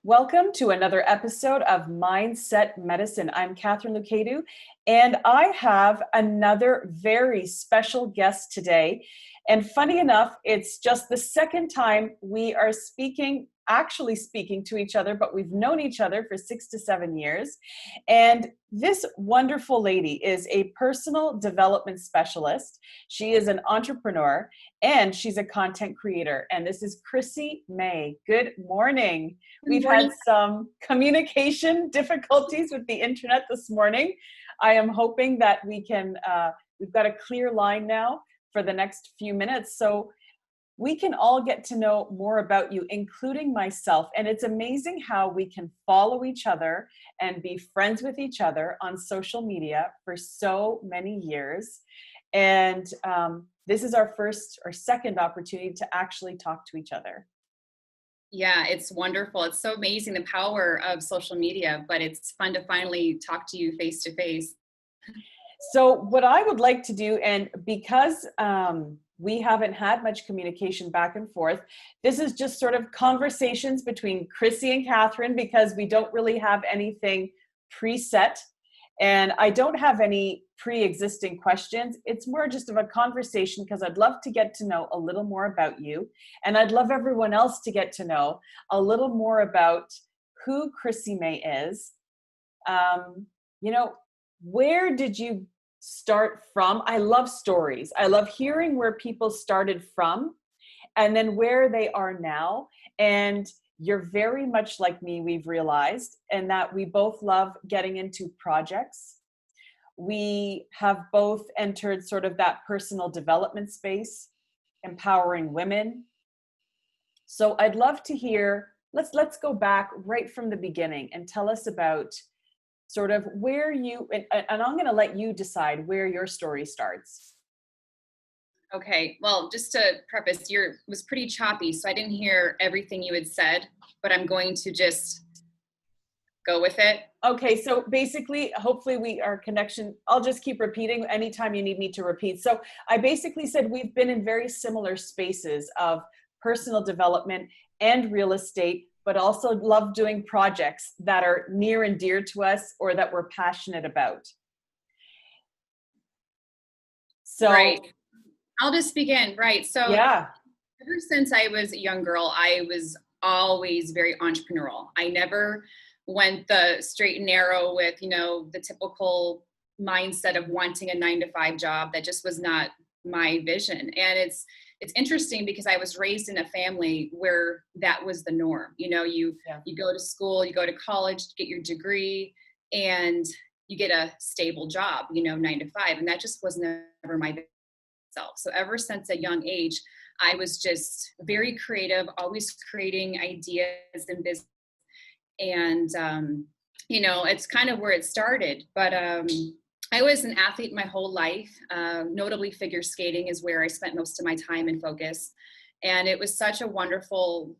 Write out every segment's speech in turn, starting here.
Welcome to another episode of Mindset Medicine. I'm Katharine Loucaidou, and I have another very special guest today. And funny enough, it's just the second time we are actually speaking to each other, but we've known each other for 6 to 7 years. And this wonderful lady is a personal development specialist. She is an entrepreneur and she's a content creator. And this is Chrissy May. Good morning. We've had some communication difficulties with the internet this morning. I am hoping that we've got a clear line now for the next few minutes, so we can all get to know more about you, including myself. And it's amazing how we can follow each other and be friends with each other on social media for so many years. And this is our first or second opportunity to actually talk to each other. Yeah, it's wonderful. It's so amazing the power of social media, but it's fun to finally talk to you face to face. So what I would like to do, and because we haven't had much communication back and forth, this is just sort of conversations between Chrissy and Katharine, because we don't really have anything preset. And I don't have any pre-existing questions. It's more just of a conversation because I'd love to get to know a little more about you. And I'd love everyone else to get to know a little more about who Chrissy May is. Where did you start from? I love stories. I love hearing where people started from and then where they are now. And you're very much like me, we've realized, and that we both love getting into projects. We have both entered sort of that personal development space, empowering women. So I'd love to hear, let's go back right from the beginning and tell us about sort of where you, and I'm going to let you decide where your story starts. Okay, well, just to preface, was pretty choppy, so I didn't hear everything you had said, but I'm going to just go with it. Okay, so basically, hopefully our connection, I'll just keep repeating anytime you need me to repeat. So I basically said we've been in very similar spaces of personal development and real estate, but also love doing projects that are near and dear to us or that we're passionate about. So right. I'll just begin. Right. So yeah. Ever since I was a young girl, I was always very entrepreneurial. I never went the straight and narrow with, the typical mindset of wanting a 9-to-5 job. That just was not my vision. And it's interesting because I was raised in a family where that was the norm. You go to school, you go to college, get your degree, and you get a stable job, 9-to-5. And that just was never my self. So ever since a young age, I was just very creative, always creating ideas and business. And, it's kind of where it started. But I was an athlete my whole life. Notably, figure skating is where I spent most of my time and focus. And it was such a wonderful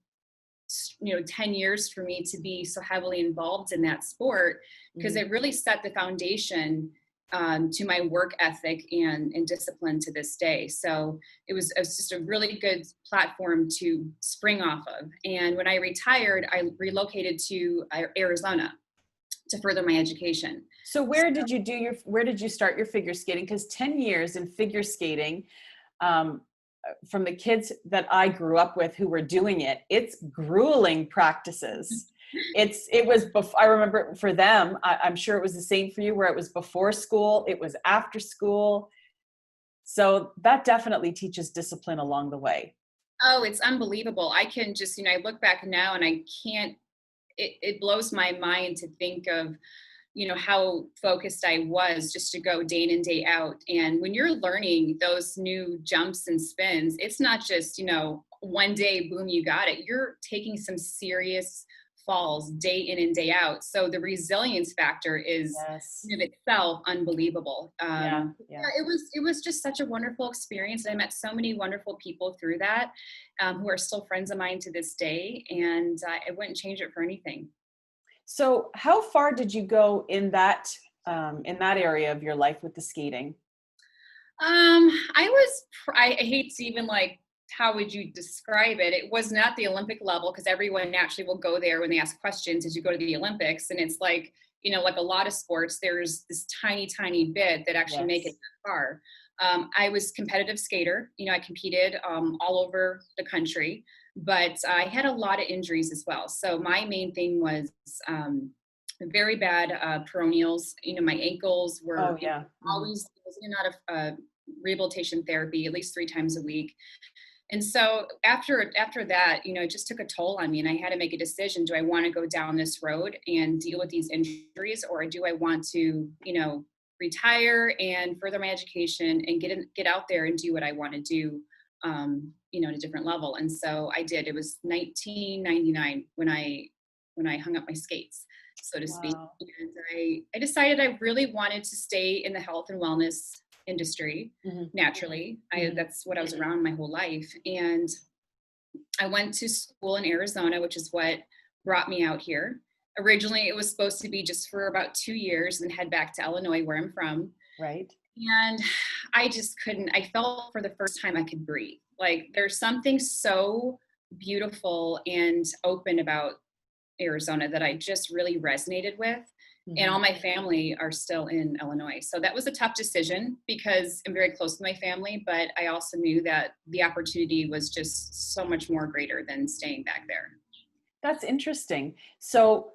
10 years for me to be so heavily involved in that sport, because it really set the foundation to my work ethic and discipline to this day. So it was just a really good platform to spring off of. And when I retired, I relocated to Arizona to further my education. So where did you start your figure skating? Because 10 years in figure skating, from the kids that I grew up with who were doing it, it's grueling practices. I remember for them, I'm sure it was the same for you, where it was before school, it was after school. So that definitely teaches discipline along the way. Oh, it's unbelievable. I can just, I look back now and it blows my mind to think of, how focused I was just to go day in and day out. And when you're learning those new jumps and spins, it's not just, one day, boom, you got it. You're taking some serious falls day in and day out. So the resilience factor is in itself unbelievable. It was just such a wonderful experience. I met so many wonderful people through that, who are still friends of mine to this day. And I wouldn't change it for anything. So how far did you go in that area of your life with the skating? I hate to even how would you describe it? It was not the Olympic level, because everyone naturally will go there when they ask questions as you go to the Olympics. And it's like, like a lot of sports, there's this tiny, tiny bit that actually make it Yes. that far. I was competitive skater. I competed all over the country, but I had a lot of injuries as well. So my main thing was very bad peroneals. My ankles were Oh, yeah. always in and out of rehabilitation therapy at least 3 times a week. And so after that, it just took a toll on me, and I had to make a decision. Do I want to go down this road and deal with these injuries, or do I want to, retire and further my education and get out there and do what I want to do, at a different level? And so I did. It was 1999 when I hung up my skates, so to speak. Wow. And I decided I really wanted to stay in the health and wellness industry. Naturally. That's what I was around my whole life. And I went to school in Arizona, which is what brought me out here. Originally, it was supposed to be just for about 2 years and head back to Illinois, where I'm from. Right. And I just couldn't. I felt for the first time I could breathe. Like, there's something so beautiful and open about Arizona that I just really resonated with. And all my family are still in Illinois. So that was a tough decision, because I'm very close to my family, but I also knew that the opportunity was just so much more greater than staying back there. That's interesting. So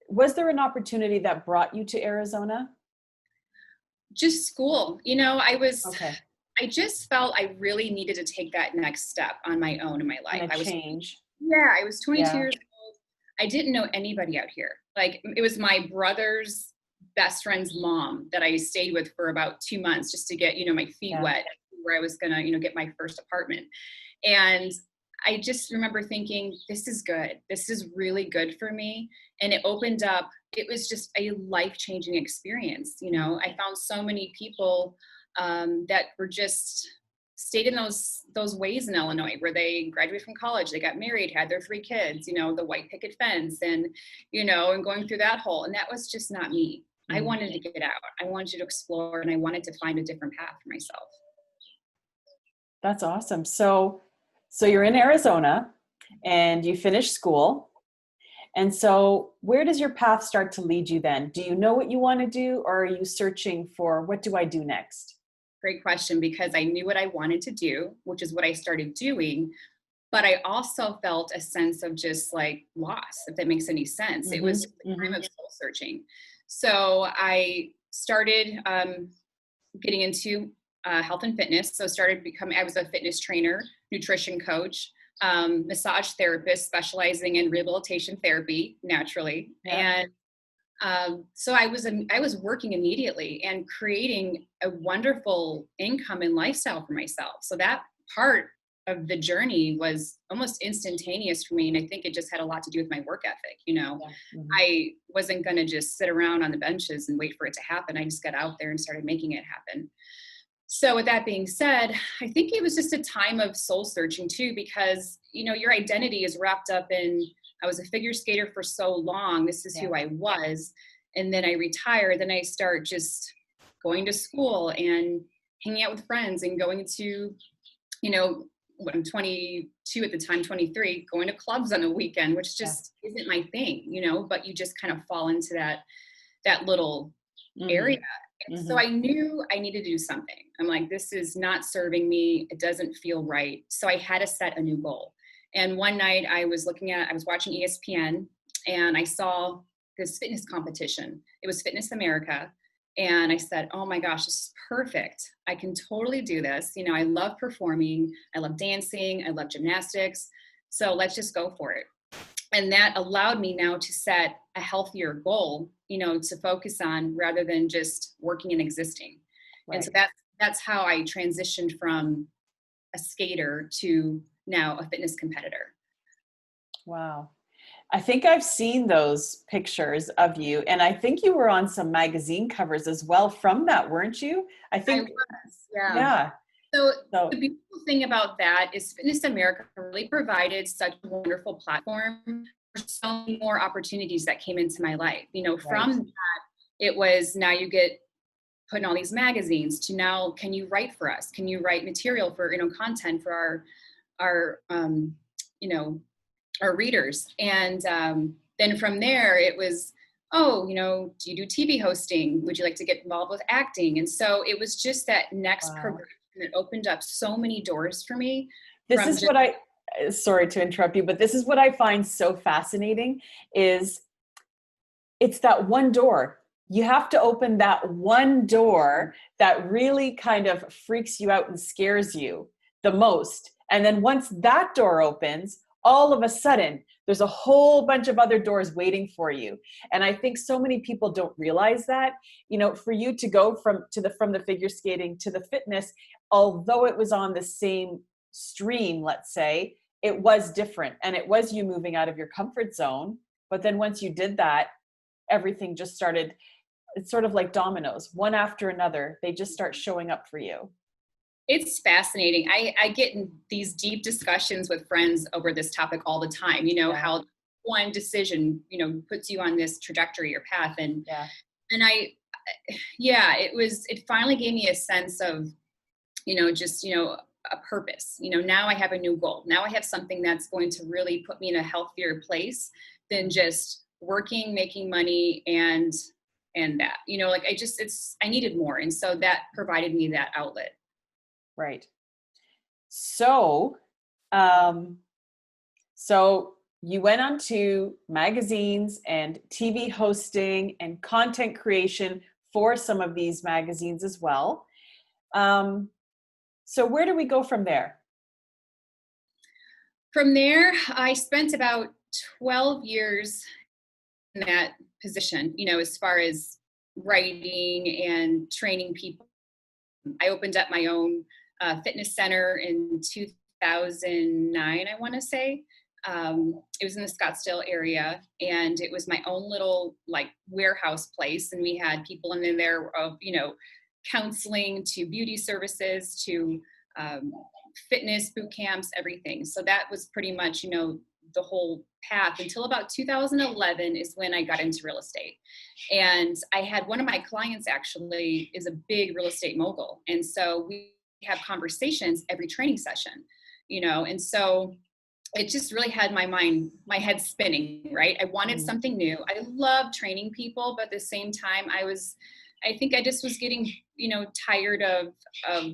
was there an opportunity that brought you to Arizona? Just school. Okay. I just felt I really needed to take that next step on my own in my life. And a change. I was 22 years old. I didn't know anybody out here. Like, it was my brother's best friend's mom that I stayed with for about 2 months just to get, my feet wet, where I was going to, get my first apartment. And I just remember thinking, this is good. This is really good for me. And it opened up, it was just a life-changing experience. I found so many people that were just stayed in those ways in Illinois, where they graduated from college, they got married, had their 3 kids, the white picket fence, and, and going through that whole, and that was just not me. I wanted to get out. I wanted to explore, and I wanted to find a different path for myself. That's awesome. So you're in Arizona and you finished school. And so where does your path start to lead you then? Do you know what you want to do, or are you searching for, what do I do next? Great question, because I knew what I wanted to do, which is what I started doing. But I also felt a sense of just like loss, if that makes any sense. It was a time of soul searching. So I started getting into health and fitness. So I was a fitness trainer, nutrition coach, massage therapist, specializing in rehabilitation therapy, naturally. Yeah. And so I was working immediately and creating a wonderful income and lifestyle for myself. So that part of the journey was almost instantaneous for me. And I think it just had a lot to do with my work ethic. I wasn't going to just sit around on the benches and wait for it to happen. I just got out there and started making it happen. So with that being said, I think it was just a time of soul searching too, because, your identity is wrapped up in, I was a figure skater for so long. This is who I was. And then I retire. Then I start just going to school and hanging out with friends and going to, I'm 22 at the time, 23, going to clubs on a weekend, which just isn't my thing, but you just kind of fall into that little area. And so I knew I needed to do something. I'm like, this is not serving me. It doesn't feel right. So I had to set a new goal. And one night I was watching ESPN, and I saw this fitness competition. It was Fitness America. And I said, oh my gosh, this is perfect. I can totally do this. I love performing. I love dancing. I love gymnastics. So let's just go for it. And that allowed me now to set a healthier goal, to focus on, rather than just working and existing. Right. And so that's how I transitioned from a skater to now a fitness competitor. Wow. I think I've seen those pictures of you, and I think you were on some magazine covers as well from that, weren't you? I was, yeah. So the beautiful thing about that is Fitness America really provided such a wonderful platform for so many more opportunities that came into my life. From that, it was, now you get put in all these magazines, to now, can you write for us? Can you write material for, content for you know, our readers. And then from there, it was, oh, you know, do you do TV hosting? Would you like to get involved with acting? And so it was just that next Wow. progression that opened up so many doors for me. This is what sorry to interrupt you, but this is what I find so fascinating is it's that one door. You have to open that one door that really kind of freaks you out and scares you the most. And then once that door opens, all of a sudden, there's a whole bunch of other doors waiting for you. And I think so many people don't realize that, you know, for you to go from the figure skating to the fitness, although it was on the same stream, let's say, it was different. And it was you moving out of your comfort zone. But then once you did that, everything just started, it's sort of like dominoes, one after another, they just start showing up for you. It's fascinating. I get in these deep discussions with friends over this topic all the time, you know, how one decision, you know, puts you on this trajectory or path. And it finally gave me a sense of, you know, just, you know, a purpose. You know, now I have a new goal. Now I have something that's going to really put me in a healthier place than just working, making money, and that, you know, like I needed more. And so that provided me that outlet. Right. So, so you went on to magazines and TV hosting and content creation for some of these magazines as well. So where do we go from there? From there, I spent about 12 years in that position, you know, as far as writing and training people. I opened up my own fitness center in 2009, I want to say. It was in the Scottsdale area, and it was my own little like warehouse place. And we had people in there of, you know, counseling to beauty services to fitness boot camps, everything. So that was pretty much, you know, the whole path until about 2011 is when I got into real estate. And I had one of my clients actually is a big real estate mogul. And so we have conversations every training session, you know, and so it just really had my head spinning, right? I wanted something new. I love training people, but at the same time, I think I just was getting, you know, tired of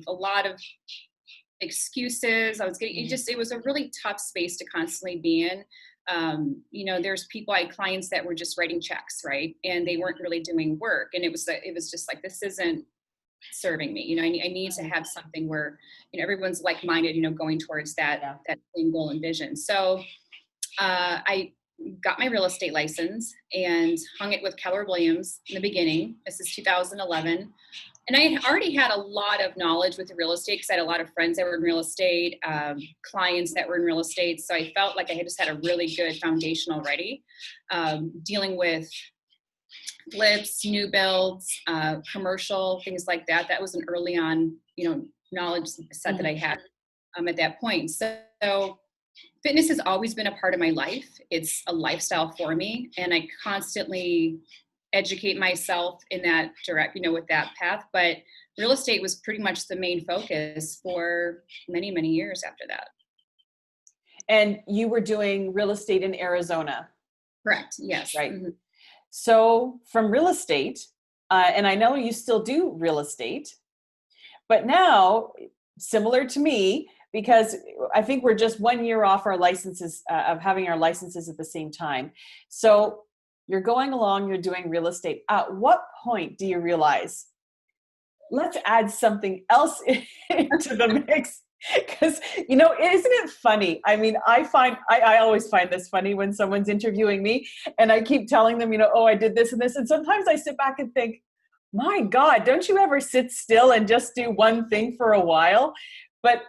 a lot of excuses. I was getting, it was a really tough space to constantly be in. You know, there's people, I had clients that were just writing checks, right? And they weren't really doing work. And it was just like, this isn't serving me. You know, I need to have something where, you know, everyone's like-minded, you know, going towards that same goal and vision. So I got my real estate license and hung it with Keller Williams in the beginning. This is 2011. And I had already had a lot of knowledge with the real estate because I had a lot of friends that were in real estate, clients that were in real estate. So I felt like I had just had a really good foundation already, dealing with flips, new builds, commercial, things like that. That was an early on, you know, knowledge set that I had at that point. So fitness has always been a part of my life. It's a lifestyle for me. And I constantly educate myself in that you know, with that path. But real estate was pretty much the main focus for many, many years after that. And you were doing real estate in Arizona. Correct. Yes. Right. Mm-hmm. So from real estate, and I know you still do real estate, but now similar to me, because I think we're just 1 year off our licenses, of having our licenses at the same time. So you're going along, you're doing real estate. At what point do you realize, let's add something else into the mix? Because, you know, isn't it funny? I mean, I always find this funny when someone's interviewing me and I keep telling them, you know, oh, I did this and this. And sometimes I sit back and think, my God, don't you ever sit still and just do one thing for a while? But,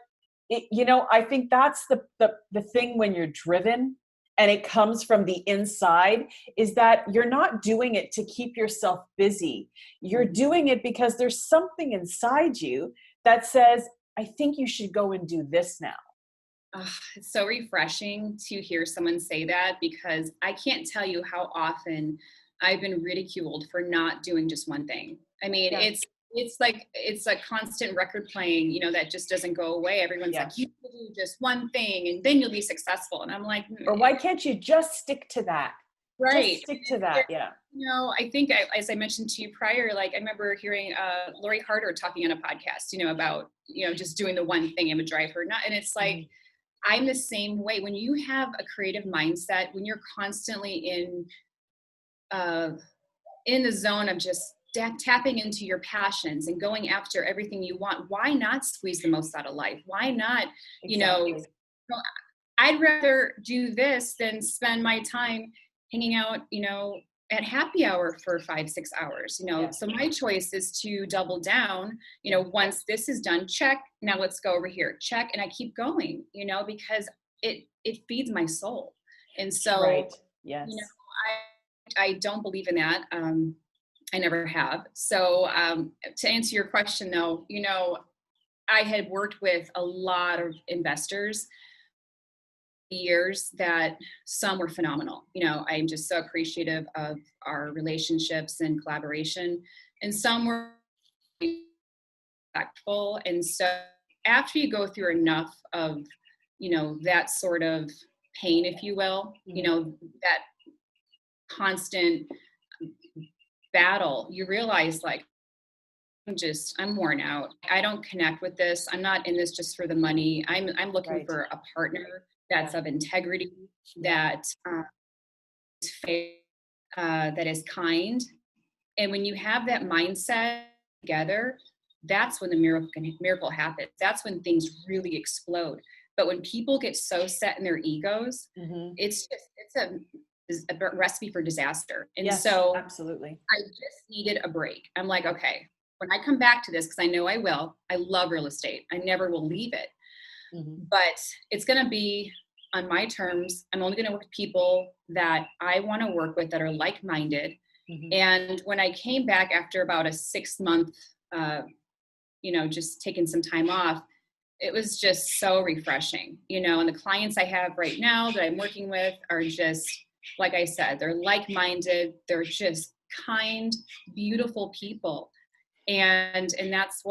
you know, I think that's the thing when you're driven and it comes from the inside, is that you're not doing it to keep yourself busy. You're doing it because there's something inside you that says, I think you should go and do this now. It's so refreshing to hear someone say that, because I can't tell you how often I've been ridiculed for not doing just one thing. I mean, it's like, it's a constant record playing, that just doesn't go away. Everyone's Yeah. like, you can do just one thing and then you'll be successful. And I'm like, Or why can't you just stick to that? right. Just stick to that. Yeah. I think as I mentioned to you prior, like I remember hearing Lori Harder talking on a podcast, about, just doing the one thing I'm a driver. And it's like, I'm the same way. When you have a creative mindset, when you're constantly in the zone of just tapping into your passions and going after everything you want, why not squeeze the most out of life? Why not, Exactly. I'd rather do this than spend my time hanging out, at happy hour for 5-6 hours, Yes. So my choice is to double down, once this is done, check, now let's go over here, check. And I keep going, because it feeds my soul. And so, Right. Yes. I don't believe in that. I never have. So to answer your question though, I had worked with a lot of investors years that some were phenomenal. I'm just so appreciative of our relationships and collaboration, and some were respectful. And so after you go through enough of, that sort of pain, if you will, that constant battle, you realize like, I'm worn out. I don't connect with this. I'm not in this just for the money. I'm looking Right. for a partner that's of integrity, that is fair, that is kind. And when you have that mindset together, that's when the miracle happens. That's when things really explode. But when people get so set in their egos, it's a recipe for disaster. And yes, so absolutely. I just needed a break. I'm like, okay, when I come back to this, because I know I will, I love real estate. I never will leave it. But it's going to be on my terms. I'm only going to work with people that I want to work with that are like-minded. And when I came back after about a 6-month, just taking some time off, it was just so refreshing, and the clients I have right now that I'm working with are just, like I said, they're like-minded. They're just kind, beautiful people. And that's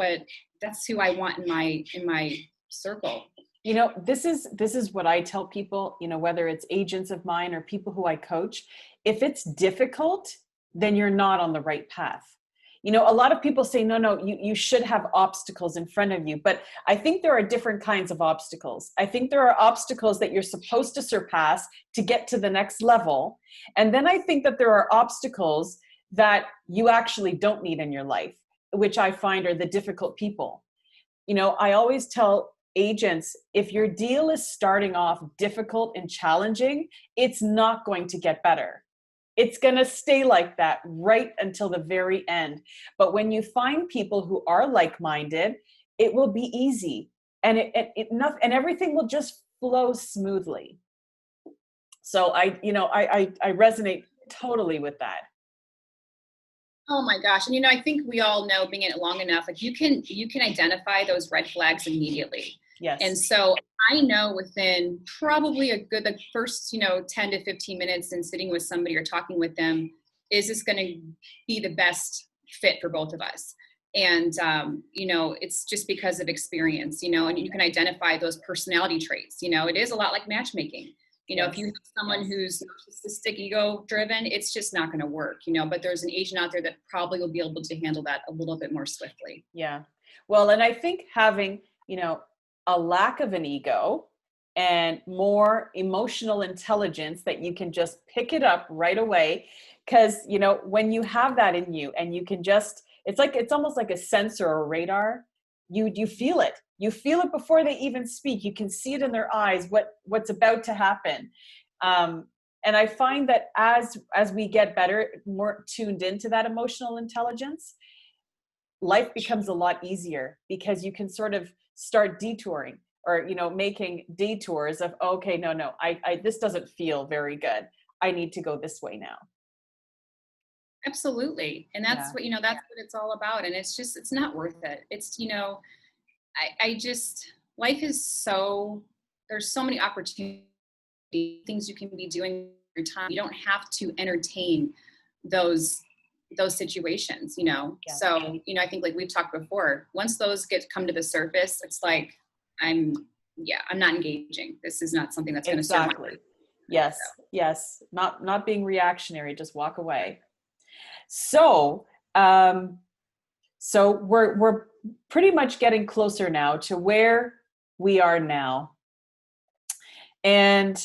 who I want in my circle. This is what I tell people, whether it's agents of mine or people who I coach, if it's difficult, then you're not on the right path. A lot of people say, no, you should have obstacles in front of you. But I think there are different kinds of obstacles. I think there are obstacles that you're supposed to surpass to get to the next level. And then I think that there are obstacles that you actually don't need in your life, which I find are the difficult people. I always tell agents, if your deal is starting off difficult and challenging, it's not going to get better. It's going to stay like that right until the very end. But when you find people who are like-minded, it will be easy, and and everything will just flow smoothly. So I resonate totally with that. Oh my gosh. And I think we all know, being in it long enough, like you can identify those red flags immediately. Yes. And so I know within probably the first, 10 to 15 minutes in sitting with somebody or talking with them, is this going to be the best fit for both of us? And, it's just because of experience, and you can identify those personality traits. It is a lot like matchmaking. If you have someone who's narcissistic, ego driven, it's just not going to work, but there's an agent out there that probably will be able to handle that a little bit more swiftly. Yeah. Well, and I think having, a lack of an ego and more emotional intelligence, that you can just pick it up right away. Because, when you have that in you and you can just, it's almost like a sensor or radar. You feel it. You feel it before they even speak. You can see it in their eyes, what's about to happen. And I find that as we get better, more tuned into that emotional intelligence, life becomes a lot easier, because you can sort of start detouring, or, making detours of, okay, no, I this doesn't feel very good. I need to go this way now. Absolutely. And that's what, that's what it's all about. And it's not worth it. It's, I just, life is there's so many opportunities, things you can be doing your time. You don't have to entertain those those situations, you know? Yeah. So, you know, I think like we've talked before, once those come to the surface, it's like, I'm not engaging. This is not something that's going to serve my Exactly. Yes. Yes. Not being reactionary, just walk away. So, so we're pretty much getting closer now to where we are now. And,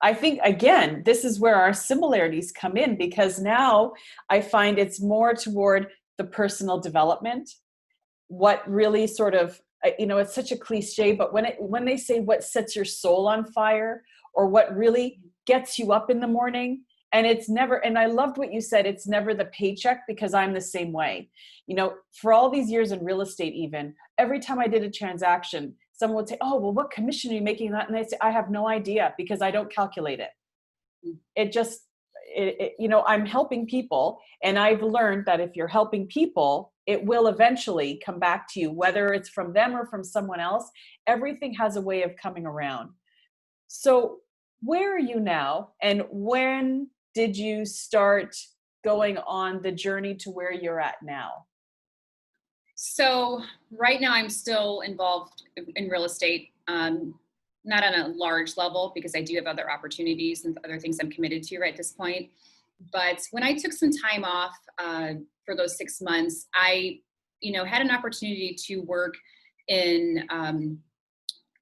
I think, again, this is where our similarities come in, because now I find it's more toward the personal development. What really sort of, you know, it's such a cliche, but when they say what sets your soul on fire, or what really gets you up in the morning, and it's never, and I loved what you said, it's never the paycheck, because I'm the same way. You know, for all these years in real estate, even every time I did a transaction, someone would say, oh, well, what commission are you making that? And I say, I have no idea, because I don't calculate it. It just, you know, I'm helping people. And I've learned that if you're helping people, it will eventually come back to you, whether it's from them or from someone else. Everything has a way of coming around. So where are you now? And when did you start going on the journey to where you're at now? So right now I'm still involved in real estate, not on a large level, because I do have other opportunities and other things I'm committed to right at this point. But when I took some time off for those 6 months, I, you know, had an opportunity to work in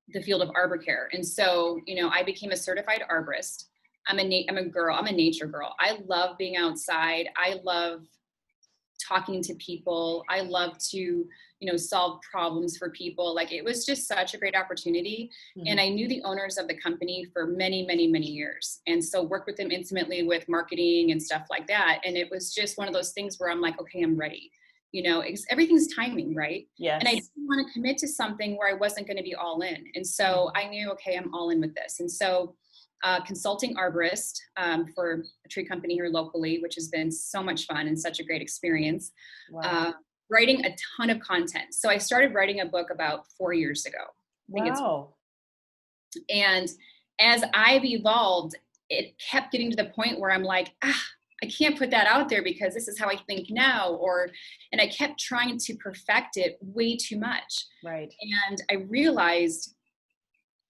the field of arbor care. And so, you know, I became a certified arborist. I'm a nature girl. I love being outside. I love talking to people. I love to, you know, solve problems for people. Like, it was just such a great opportunity. Mm-hmm. And I knew the owners of the company for many, many, many years. And so worked with them intimately with marketing and stuff like that. And it was just one of those things where I'm like, okay, I'm ready. You know, everything's timing, right? Yes. And I didn't want to commit to something where I wasn't going to be all in. And so I knew, okay, I'm all in with this. And so consulting arborist for a tree company here locally, which has been so much fun and such a great experience. Wow. Writing a ton of content. So I started writing a book about 4 years ago. Wow. And as I've evolved, it kept getting to the point where I'm like, I can't put that out there because this is how I think now, and I kept trying to perfect it way too much. Right. And I realized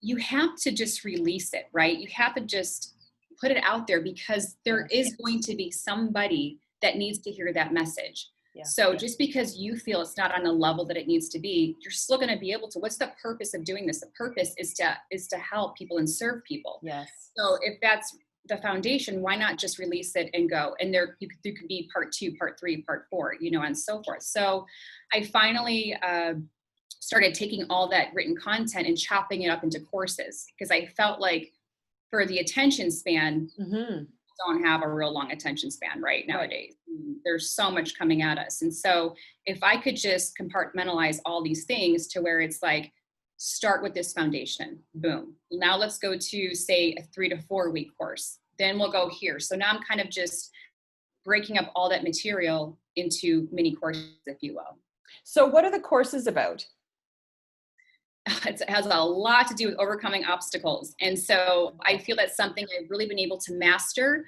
you have to just release it, right? You have to just put it out there, because there is going to be somebody that needs to hear that message. Yeah. So just because you feel it's not on the level that it needs to be, you're still going to be able to. What's the purpose of doing this? The purpose is to help people and serve people. Yes. So if that's the foundation, why not just release it and go? And there could be part 2, part 3, part 4, you know, and so forth. So I finally started taking all that written content and chopping it up into courses, because I felt like for the attention span, don't have a real long attention span right nowadays. Right. There's so much coming at us. And so if I could just compartmentalize all these things to where it's like, start with this foundation, boom. Now let's go to, say, a 3 to 4 week course. Then we'll go here. So now I'm kind of just breaking up all that material into mini courses, if you will. So what are the courses about? It has a lot to do with overcoming obstacles. And so I feel that's something I've really been able to master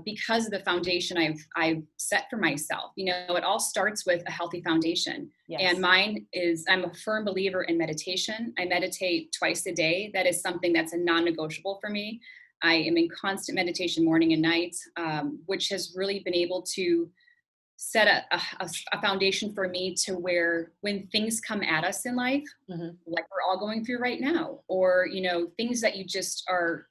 because of the foundation I've set for myself. You know, it all starts with a healthy foundation. Yes. And mine is, I'm a firm believer in meditation. I meditate twice a day. That is something that's a non-negotiable for me. I am in constant meditation morning and night, which has really been able to set a foundation for me to where when things come at us in life, like we're all going through right now, or, you know, things that you just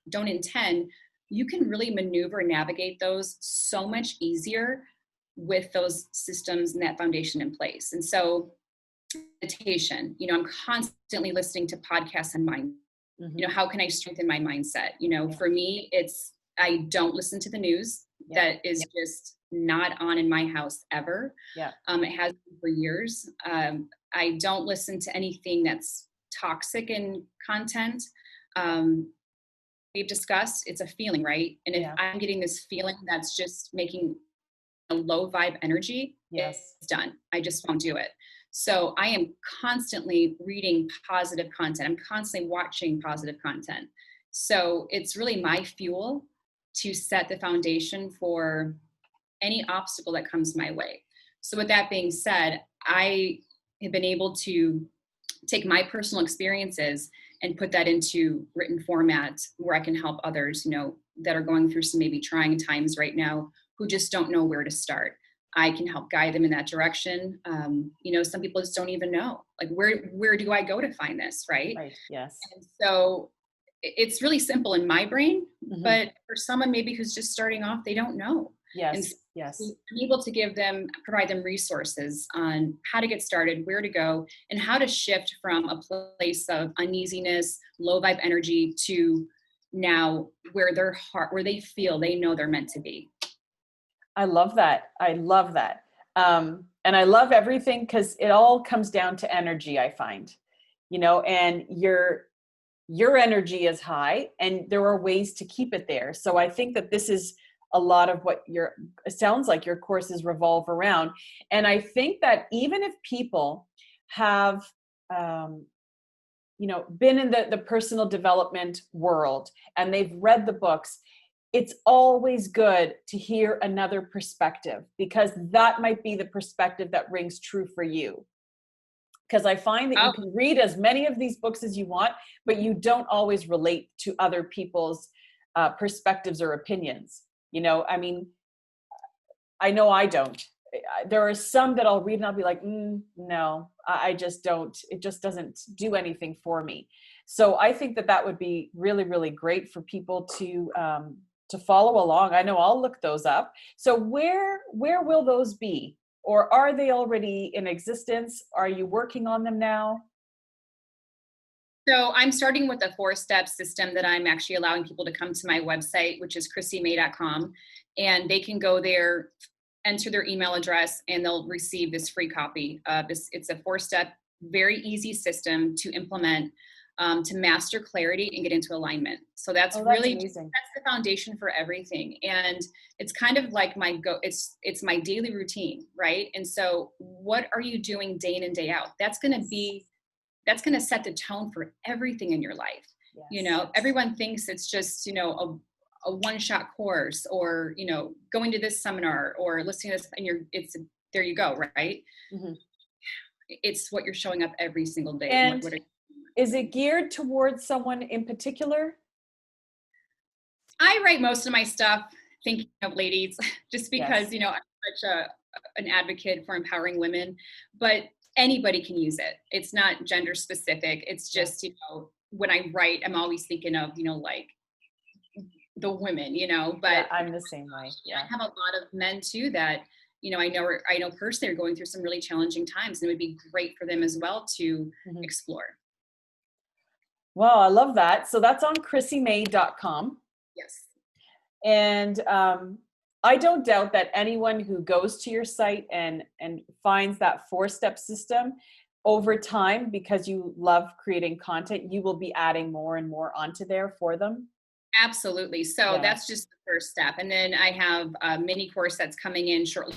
don't intend, you can really maneuver and navigate those so much easier with those systems and that foundation in place. And so meditation, you know, I'm constantly listening to podcasts on mind. You know, how can I strengthen my mindset? You know, for me, I don't listen to the news. That is just not on in my house ever. It has been for years. I don't listen to anything that's toxic in content. We've discussed, it's a feeling, right? And if I'm getting this feeling that's just making a low vibe energy, it's done. I just won't do it. So I am constantly reading positive content. I'm constantly watching positive content. So it's really my fuel to set the foundation for any obstacle that comes my way. So with that being said, I have been able to take my personal experiences and put that into written format where I can help others, that are going through some maybe trying times right now who just don't know where to start. I can help guide them in that direction. Some people just don't even know, like, where do I go to find this, right? Right. Yes. And so it's really simple in my brain, Mhm. but for someone maybe who's just starting off, they don't know. And Yes. Yes. I'm able to provide them resources on how to get started, where to go, and how to shift from a place of uneasiness, low vibe energy to now where their heart, where they feel they know they're meant to be. I love that. I love that. And I love everything because it all comes down to energy, I find, and your energy is high and there are ways to keep it there. So I think that this is a lot of what it sounds like your courses revolve around. And I think that even if people have, been in the personal development world and they've read the books, it's always good to hear another perspective, because that might be the perspective that rings true for you. Because I find that you can read as many of these books as you want, but you don't always relate to other people's perspectives or opinions. I mean, I know I don't. There are some that I'll read and I'll be like, no, I just don't. It just doesn't do anything for me. So I think that would be really, really great for people to follow along. I know I'll look those up. So where will those be? Or are they already in existence? Are you working on them now? So I'm starting with a 4-step system that I'm actually allowing people to come to my website, which is ChryssyMay.com, and they can go there, enter their email address, and they'll receive this free copy. It's a 4-step, very easy system to implement, to master clarity and get into alignment. So that's amazing. That's the foundation for everything. And it's kind of like it's my daily routine, right? And so what are you doing day in and day out? That's going to set the tone for everything in your life. Yes. Everyone thinks it's just, a one-shot course, or, going to this seminar or listening to this, and there you go. Right. Mm-hmm. It's what you're showing up every single day. And is it geared towards someone in particular? I write most of my stuff thinking of ladies, just because, yes, I'm such an advocate for empowering women, but anybody can use it. It's not gender specific. It's just, when I write, I'm always thinking of, like the women, but yeah, I'm the same way. Yeah. I have a lot of men too that, I know personally are going through some really challenging times, and it would be great for them as well to explore. Wow, I love that. So that's on ChrissyMay.com. Yes. And I don't doubt that anyone who goes to your site and finds that 4-step system over time, because you love creating content, you will be adding more and more onto there for them. Absolutely. So that's just the first step. And then I have a mini course that's coming in shortly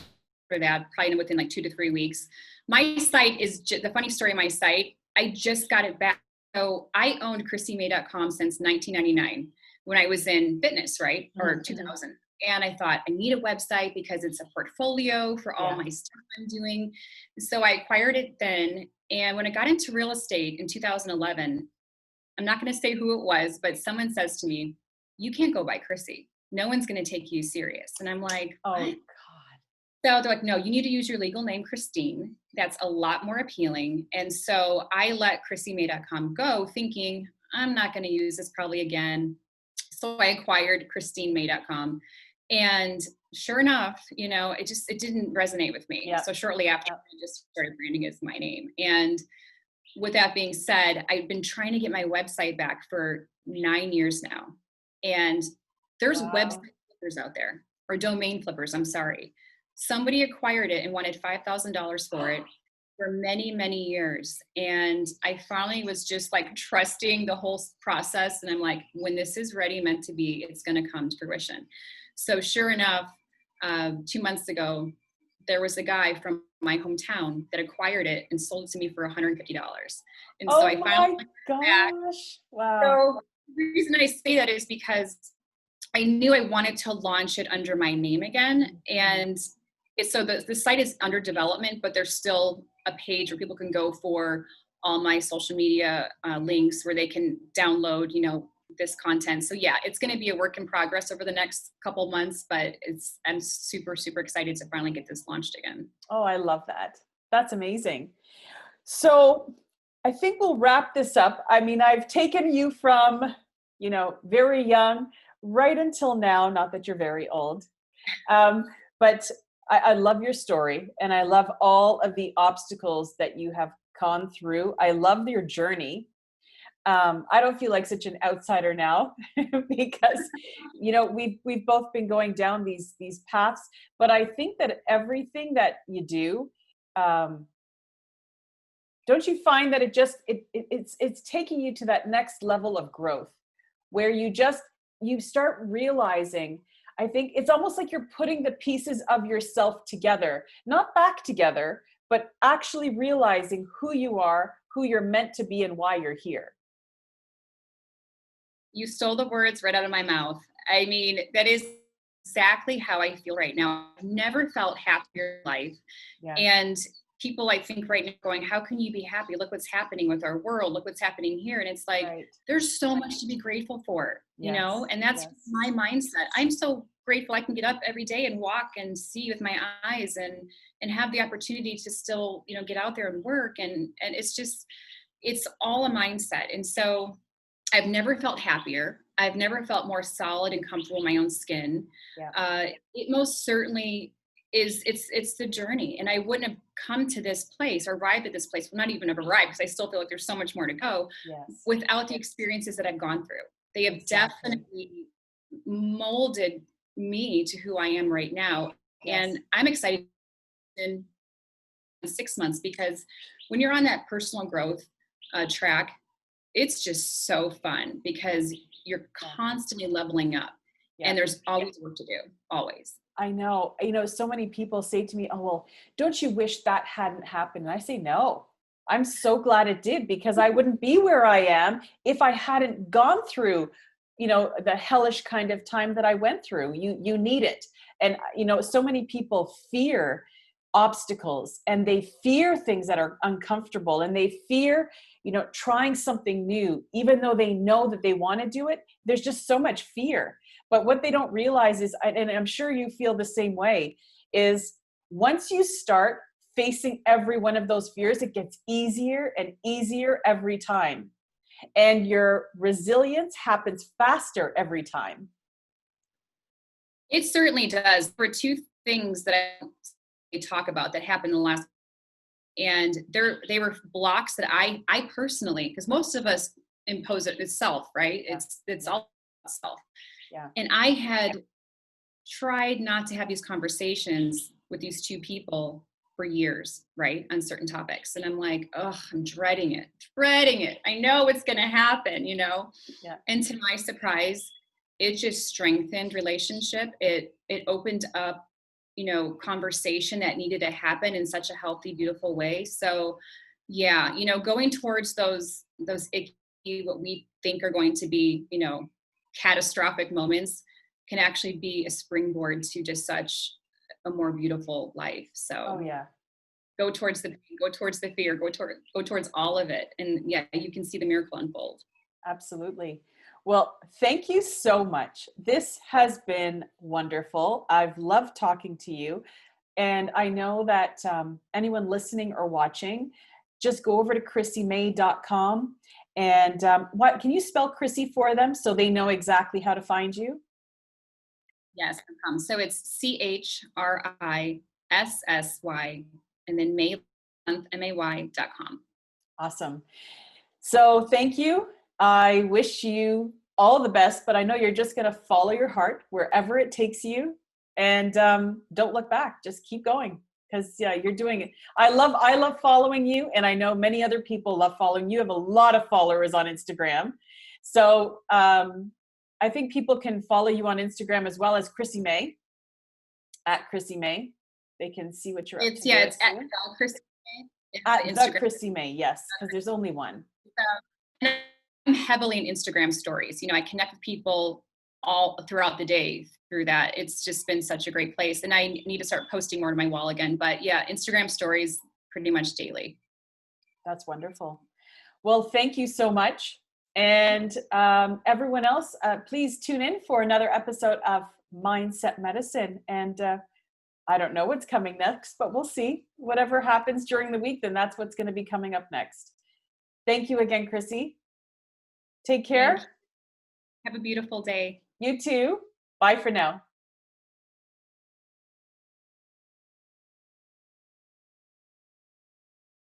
for that, probably within like 2 to 3 weeks. My site is the funny story of my site. I just got it back. So I owned ChrissyMay.com since 1999 when I was in fitness, right? Or 2000. And I thought, I need a website because it's a portfolio for all my stuff I'm doing. So I acquired it then. And when I got into real estate in 2011, I'm not going to say who it was, but someone says to me, you can't go by Chrissy. No one's going to take you serious. And I'm like, oh, what? God. So they're like, no, you need to use your legal name, Christine. That's a lot more appealing. And so I let ChrissyMay.com go, thinking I'm not going to use this probably again. So I acquired ChristineMay.com. And sure enough, it didn't resonate with me. Yeah. So shortly after, I just started branding as my name. And with that being said, I've been trying to get my website back for 9 years now. And there's website flippers out there, or domain flippers, I'm sorry. Somebody acquired it and wanted $5,000 for it for many, many years. And I finally was just like trusting the whole process. And I'm like, when this is ready, meant to be, it's going to come to fruition. So sure enough, 2 months ago, there was a guy from my hometown that acquired it and sold it to me for $150. And so I finally gosh. Wow. So the reason I say that is because I knew I wanted to launch it under my name again. And so the site is under development, but there's still a page where people can go for all my social media links where they can download, this content. So yeah, it's going to be a work in progress over the next couple months, but I'm super, super excited to finally get this launched again. Oh, I love that. That's amazing. So I think we'll wrap this up. I mean, I've taken you from, very young right until now, not that you're very old. But I love your story, and I love all of the obstacles that you have gone through. I love your journey. I don't feel like such an outsider now because, we've both been going down these paths, but I think that everything that you do, don't you find that it's taking you to that next level of growth where you start realizing, I think it's almost like you're putting the pieces of yourself together, not back together, but actually realizing who you are, who you're meant to be, and why you're here. You stole the words right out of my mouth. I mean, that is exactly how I feel right now. I've never felt happier in life. Yeah. And people, I think right now going, how can you be happy? Look what's happening with our world. Look what's happening here. And it's like, there's so much to be grateful for, and that's my mindset. I'm so grateful I can get up every day and walk and see with my eyes and have the opportunity to still, get out there and work. And it's all a mindset. And so I've never felt happier. I've never felt more solid and comfortable in my own skin. Yeah. It most certainly is. It's the journey. And I wouldn't have come to this place or arrived at this place. Well, not even have arrived, because I still feel like there's so much more to go without the experiences that I've gone through. They have definitely molded me to who I am right now. Yes. And I'm excited in 6 months, because when you're on that personal growth track, it's just so fun because you're constantly leveling up and there's always work to do, always. I know, so many people say to me, oh, well, don't you wish that hadn't happened? And I say, no, I'm so glad it did, because I wouldn't be where I am if I hadn't gone through, the hellish kind of time that I went through. You need it. And, so many people fear obstacles, and they fear things that are uncomfortable, and they fear, trying something new, even though they know that they want to do it. There's just so much fear. But what they don't realize is, and I'm sure you feel the same way, is once you start facing every one of those fears, it gets easier and easier every time. And your resilience happens faster every time. It certainly does. There were two things that I talk about that happened in the last, and they were blocks that I personally, because most of us impose it itself, right? Yeah. It's all self. Yeah. And I had tried not to have these conversations with these two people for years, right, on certain topics. And I'm like, oh, I'm dreading it. I know it's going to happen, Yeah. And to my surprise, it just strengthened relationship. It opened up, conversation that needed to happen in such a healthy, beautiful way. So yeah, going towards those icky, what we think are going to be, catastrophic moments can actually be a springboard to just such a more beautiful life. So go towards the pain, go towards the fear, go towards all of it. And yeah, you can see the miracle unfold. Absolutely. Well, thank you so much. This has been wonderful. I've loved talking to you. And I know that anyone listening or watching, just go over to chrissymay.com. And what can you spell Chrissy for them so they know exactly how to find you? Yes. So it's CHRISSY and then May.com. Awesome. So thank you. I wish you all the best, but I know you're just going to follow your heart wherever it takes you, and don't look back. Just keep going, because you're doing it. I love following you, and I know many other people love following you. You have a lot of followers on Instagram. So I think people can follow you on Instagram as well as Chrissy May, at Chrissy May. They can see what you're up to. It's at Chrissy May. At the Chrissy May, yes, because there's only one. I'm heavily in Instagram stories. I connect with people all throughout the day through that. It's just been such a great place. And I need to start posting more to my wall again. But yeah, Instagram stories pretty much daily. That's wonderful. Well, thank you so much. And everyone else, please tune in for another episode of Mindset Medicine. And I don't know what's coming next, but we'll see. Whatever happens during the week, then that's what's going to be coming up next. Thank you again, Chrissy. Take care. Have a beautiful day. You too. Bye for now.